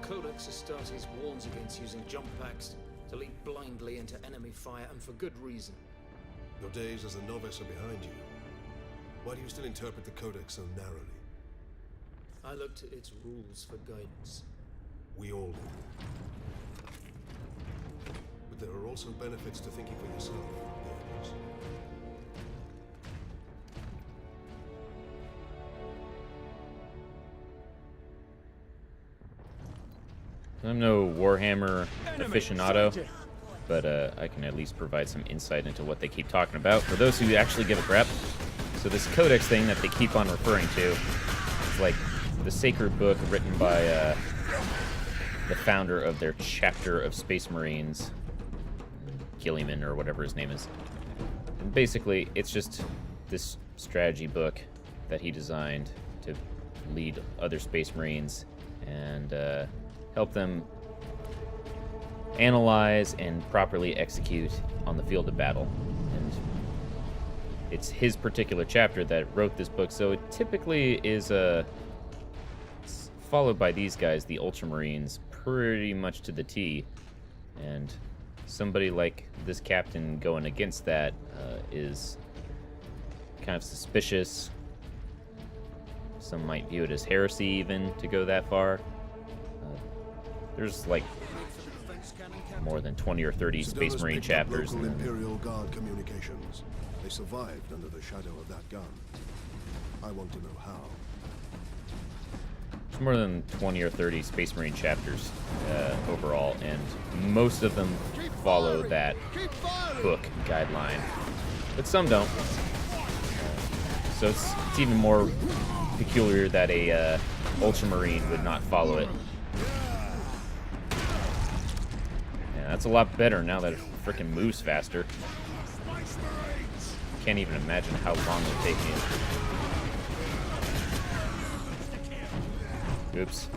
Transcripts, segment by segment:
Codex Astartes warns against using jump packs to leap blindly into enemy fire, and for good reason. Your days as a novice are behind you. Why do you still interpret the Codex so narrowly? I look to its rules for guidance. We all do. But there are also benefits to thinking for yourself, there is. I'm no Warhammer aficionado, but I can at least provide some insight into what they keep talking about for those who actually give a crap. So this Codex thing that they keep on referring to is like the sacred book written by the founder of their chapter of Space Marines, Gilliman or whatever his name is. And basically, it's just this strategy book that he designed to lead other Space Marines and help them analyze and properly execute on the field of battle. And it's his particular chapter that wrote this book, so it typically is it's followed by these guys, the Ultramarines, pretty much to the T. And somebody like this captain going against that is kind of suspicious. Some might view it as heresy even to go that far. There's like more than 20 or 30 Space Marine chapters. Local Imperial Guard communications. They survived under the shadow of that gun. I want to know how. There's more than 20 or 30 Space Marine chapters overall, and most of them follow that book guideline, but some don't. So it's even more peculiar that a Ultramarine would not follow it. That's a lot better now that it frickin' moves faster. Can't even imagine how long it would take me. Oops.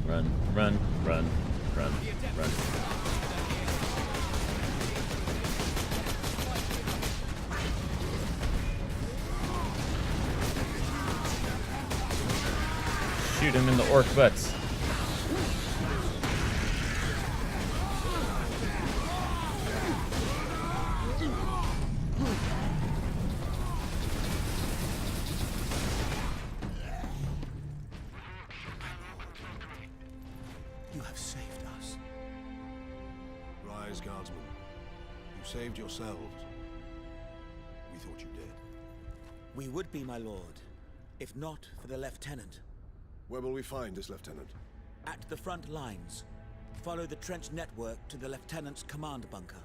Run, run, run, run, run. Shoot him in the orc butts. Guardsmen, you saved yourselves. We thought you did. We would be, my lord, if not for the lieutenant. Where will we find this lieutenant? At the front lines. Follow the trench network to the lieutenant's command bunker.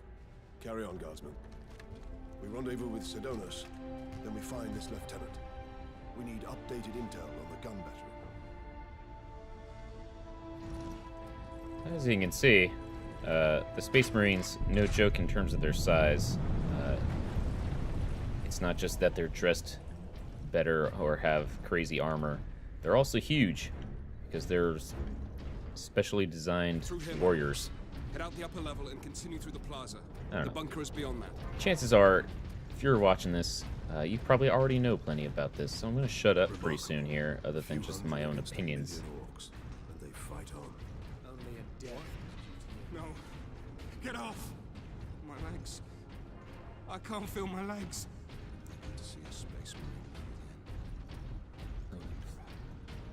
Carry on, Guardsmen. We rendezvous with Sidonus, then we find this lieutenant. We need updated intel on the gun battery. As you can see, the Space Marines, no joke in terms of their size. It's not just that they're dressed better or have crazy armor. They're also huge, because they're specially designed warriors. Head out the upper level and continue through the plaza. The bunker is beyond that. Chances are, if you're watching this, you probably already know plenty about this, so I'm going to shut up pretty soon here, other than just my own opinions. And they fight on. Only a death. No. Get off! My legs. I can't feel my legs. To see a Space Marine.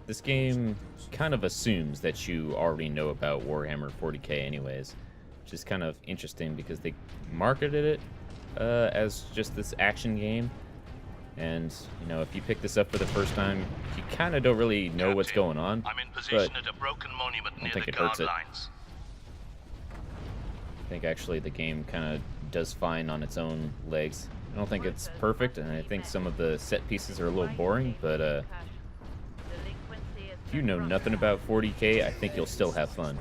This game kind of assumes that you already know about Warhammer 40k anyways, which is kind of interesting because they marketed it as just this action game. And, you know, if you pick this up for the first time, you kind of don't really know what's going on. I'm in position at a broken monument near the guard lines. I think actually the game kind of does fine on its own legs. I don't think it's perfect, and I think some of the set pieces are a little boring, but if you know nothing about 40k, I think you'll still have fun.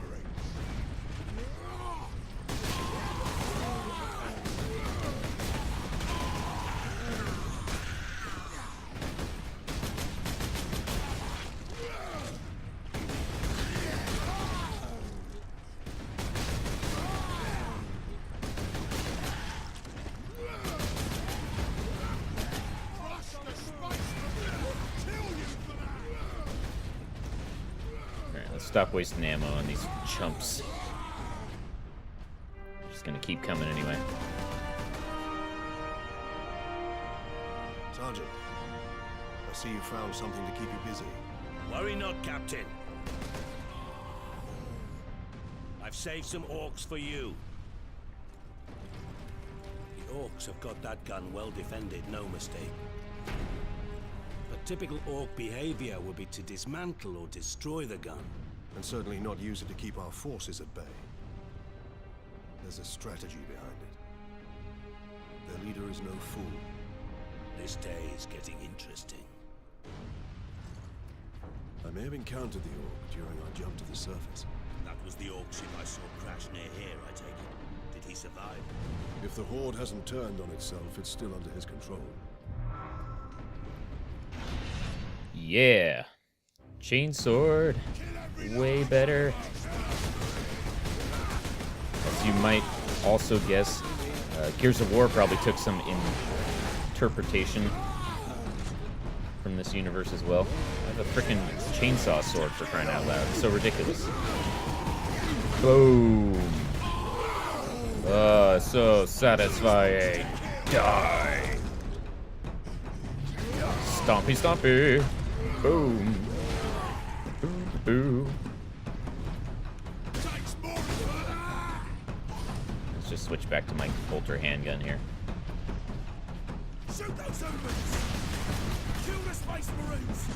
Let's stop wasting ammo on these chumps. Just gonna keep coming anyway. Sergeant, I see you found something to keep you busy. Worry not, Captain. I've saved some orcs for you. The orcs have got that gun well defended, no mistake. But typical orc behavior would be to dismantle or destroy the gun. And certainly not use it to keep our forces at bay. There's a strategy behind it. Their leader is no fool. This day is getting interesting. I may have encountered the Orc during our jump to the surface. That was the orc ship I saw crash near here, I take it. Did he survive? If the Horde hasn't turned on itself, it's still under his control. Yeah. Chainsword. Way better. As you might also guess, Gears of War probably took some interpretation from this universe as well. I have a freaking chainsaw sword, for crying out loud. It's so ridiculous. Boom. Oh, so satisfying. Die. Stompy, stompy. Boom. Boom, boom. Let's just switch back to my bolter handgun here. Shoot those humans! Kill the Space Marines!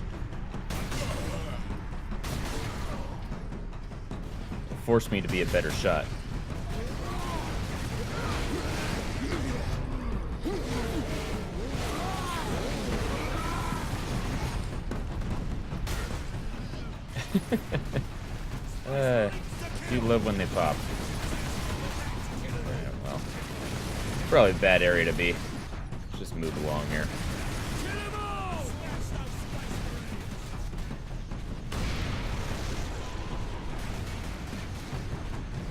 Force me to be a better shot. Do love when they pop. Yeah, well, probably a bad area to be. Let's just move along here.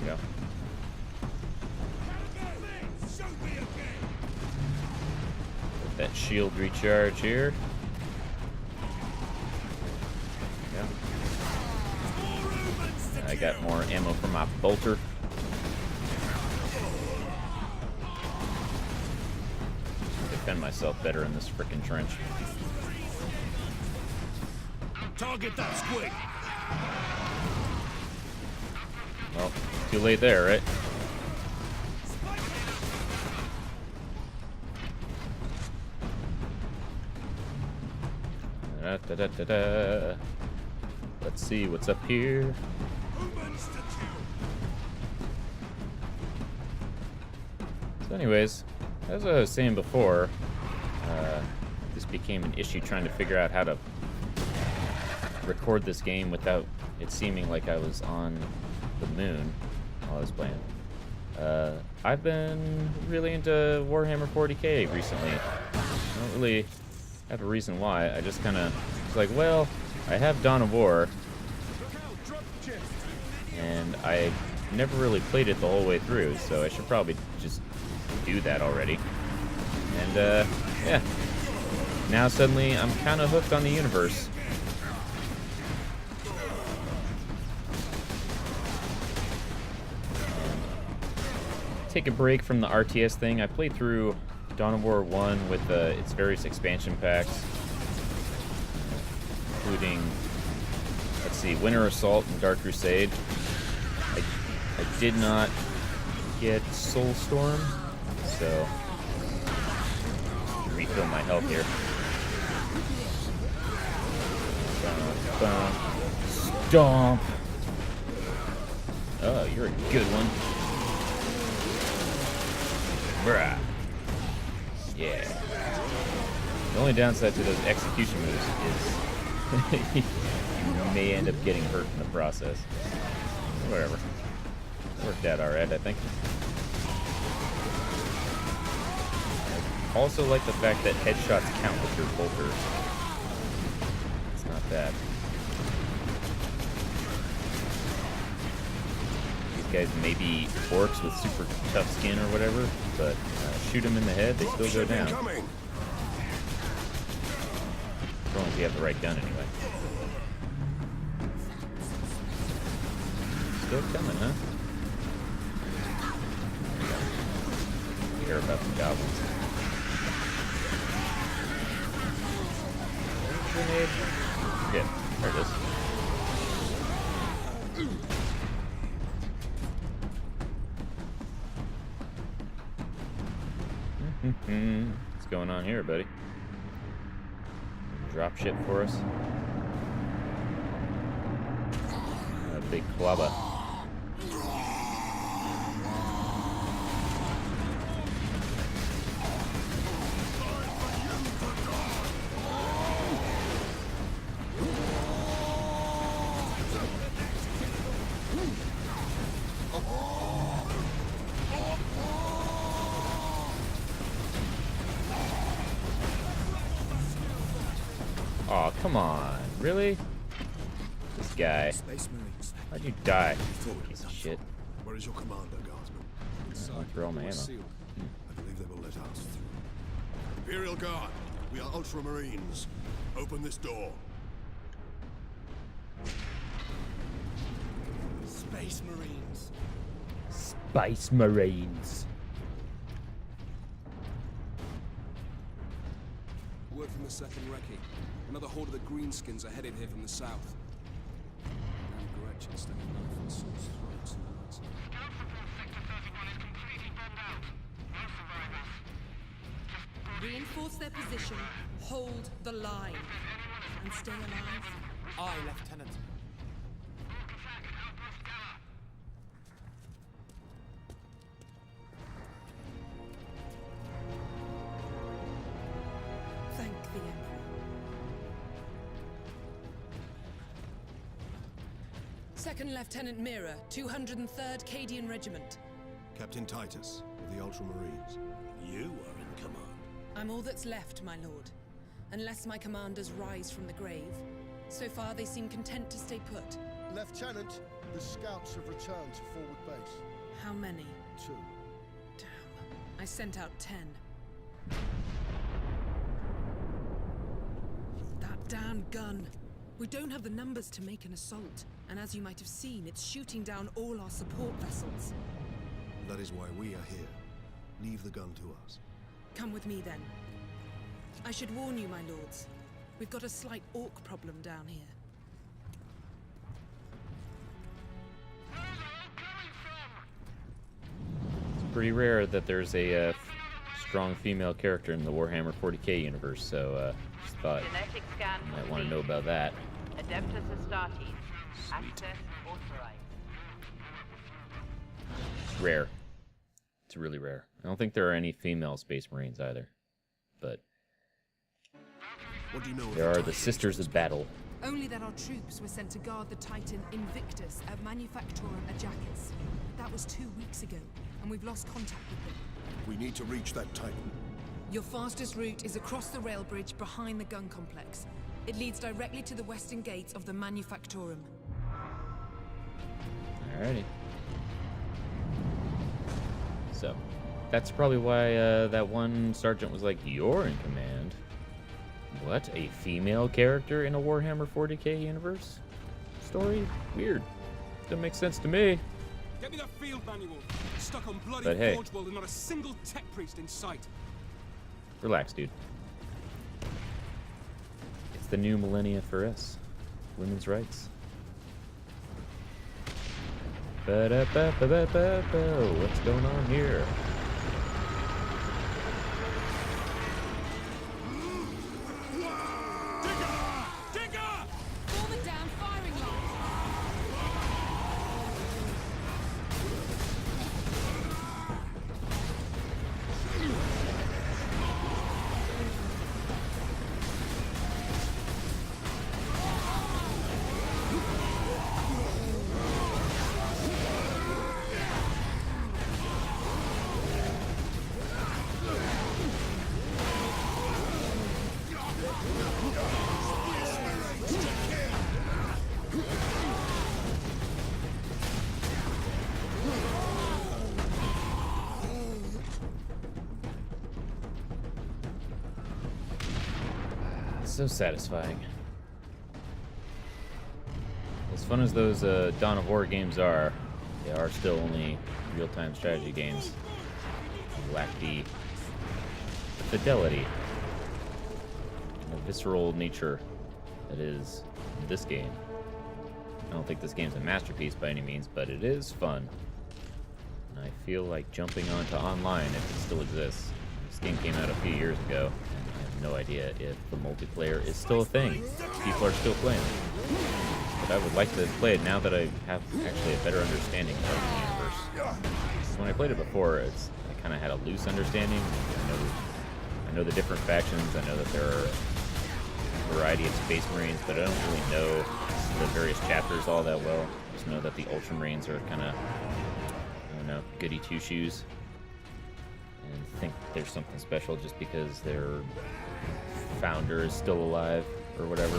There we go. Let that shield recharge here. I got more ammo for my bolter. Defend myself better in this frickin' trench. Target that squid! Well, too late there, right? Da-da-da-da-da. Let's see what's up here. So anyways, as I was saying before, this became an issue trying to figure out how to record this game without it seeming like I was on the moon while I was playing. I've been really into Warhammer 40k recently. I don't really have a reason why. I just kind of was like, well, I have Dawn of War, and I never really played it the whole way through, so I should probably just do that already. And yeah, now suddenly I'm kind of hooked on the universe. Take a break from the RTS thing. I played through Dawn of War 1 with its various expansion packs, including, let's see, Winter Assault and Dark Crusade. I did not get Soulstorm, so refill my health here. Stomp! Oh, you're a good one. Bruh. Yeah. The only downside to those execution moves is you may end up getting hurt in the process. Whatever. Worked out alright, I think. I also like the fact that headshots count with your bolter. It's not bad. These guys may be orcs with super tough skin or whatever, but shoot them in the head, they still go down. As long as you have the right gun anyway. They're coming, huh? Care about the goblins. Grenade. Yeah, there it is. What's going on here, buddy? Drop ship for us. A big clubber. Oh, come on. Really? This guy. Space Marines. How'd you die? Piece of shit. Where is your commander, guardsman? I threw all my ammo. I believe they will let us through. Imperial Guard, we are Ultramarines. Open this door. Space Marines. Space Marines. Word from the second recce. Another horde of the Greenskins are headed here from the south. And Gretchen stuck a knife in Saul's throat tonight. Reinforce their position, hold the line, and stay alive. Aye, Lieutenant. Thank the Emperor. Second Lieutenant Mira, 203rd Cadian Regiment. Captain Titus, of the Ultramarines. You are in command. I'm all that's left, my lord. Unless my commanders rise from the grave. So far, they seem content to stay put. Lieutenant, the scouts have returned to forward base. How many? 2. Damn. I sent out 10. That damn gun. We don't have the numbers to make an assault. And as you might have seen, it's shooting down all our support vessels. That is why we are here. Leave the gun to us. Come with me, then. I should warn you, my lords. We've got a slight orc problem down here. It's pretty rare that there's a strong female character in the Warhammer 40k universe, so just thought Genetic scan you might want to know about that. Adeptus Astartes. Access authorized. It's rare. It's really rare. I don't think there are any female Space Marines either, but What do you know of there are the Titans? Sisters of Battle. Only that our troops were sent to guard the Titan Invictus at Manufactorum Ajacis. That was 2 weeks ago, and we've lost contact with them. We need to reach that Titan. Your fastest route is across the rail bridge behind the gun complex. It leads directly to the western gates of the Manufactorum. Alrighty. So, that's probably why that one sergeant was like, "You're in command." What? A female character in a Warhammer 40k universe story? Weird. Doesn't make sense to me. Get me that field manual. Stuck on bloody But hey. Forge World and not a single tech priest in sight. Relax, dude. It's the new millennia for us. Women's rights. Ba-da-ba-ba-ba-ba-ba. What's going on here? Form a down firing line! So satisfying. As fun as those Dawn of War games are, they are still only real-time strategy games. They lack the fidelity and the visceral nature that is this game. I don't think this game's a masterpiece by any means, but it is fun. And I feel like jumping onto online if it still exists. This game came out a few years ago, and I have no idea if the multiplayer is still a thing. People are still playing it. But I would like to play it now that I have actually a better understanding of the universe. When I played it before, I kind of had a loose understanding. I know the different factions. I know that there are a variety of Space Marines, but I don't really know the various chapters all that well. Just know that the Ultramarines are kind of, I don't know, goody two-shoes. And think there's something special just because their founder is still alive or whatever.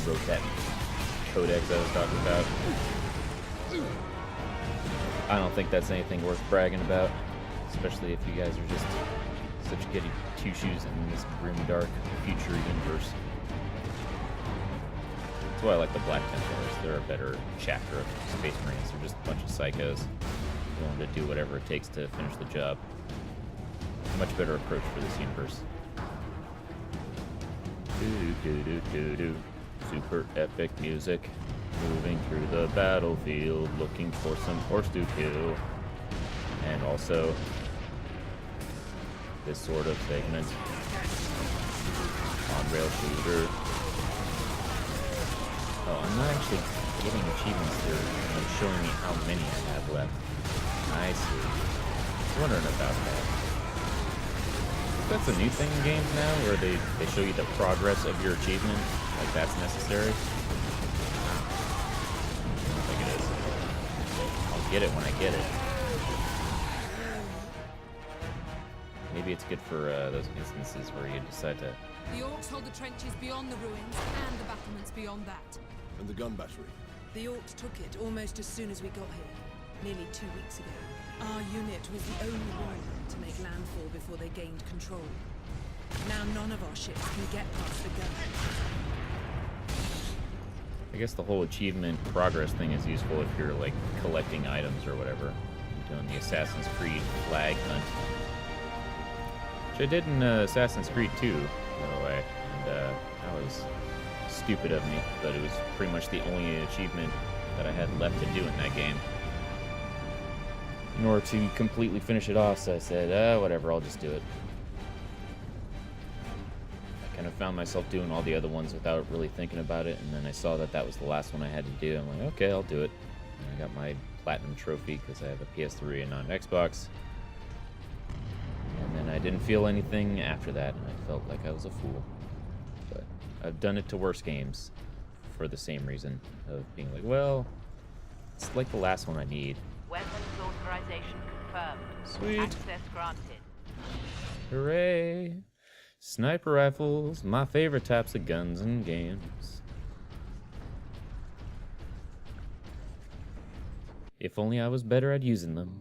Wrote that codex I was talking about. I don't think that's anything worth bragging about, especially if you guys are just such goody two-shoes in this grim, dark future universe. That's why I like the Black Templars. They're a better chapter of Space Marines. They're just a bunch of psychos willing to do whatever it takes to finish the job. Much better approach for this universe. Super epic music. Moving through the battlefield, looking for some horse to kill. And also this sort of segment. On-rail shooter. Oh, I'm not actually getting achievements here. It's showing me how many I have left. I see. I was wondering about that. That's a new thing in games now, where they show you the progress of your achievement. Like that's necessary. I don't think it is. I'll get it when I get it. Maybe it's good for those instances where you decide to... The Orcs hold the trenches beyond the ruins and the battlements beyond that. And the gun battery? The Orcs took it almost as soon as we got here, nearly 2 weeks ago. Our unit was the only one to make landfall before they gained control. Now none of our ships can get past the gun. I guess the whole achievement progress thing is useful if you're like collecting items or whatever. You're doing the Assassin's Creed flag hunt. Which I did in Assassin's Creed 2, by the way. And that was stupid of me, but it was pretty much the only achievement that I had left to do in that game. In order to completely finish it off, so I said, whatever, I'll just do it. I kind of found myself doing all the other ones without really thinking about it, and then I saw that that was the last one I had to do. I'm like, okay, I'll do it. And I got my Platinum trophy because I have a PS3 and not an Xbox. And then I didn't feel anything after that, and I felt like I was a fool. But I've done it to worse games for the same reason of being like, well, it's like the last one I need. Weapons authorization confirmed. Sweet. Access granted. Hooray! Sniper rifles, my favorite types of guns and games. If only I was better at using them.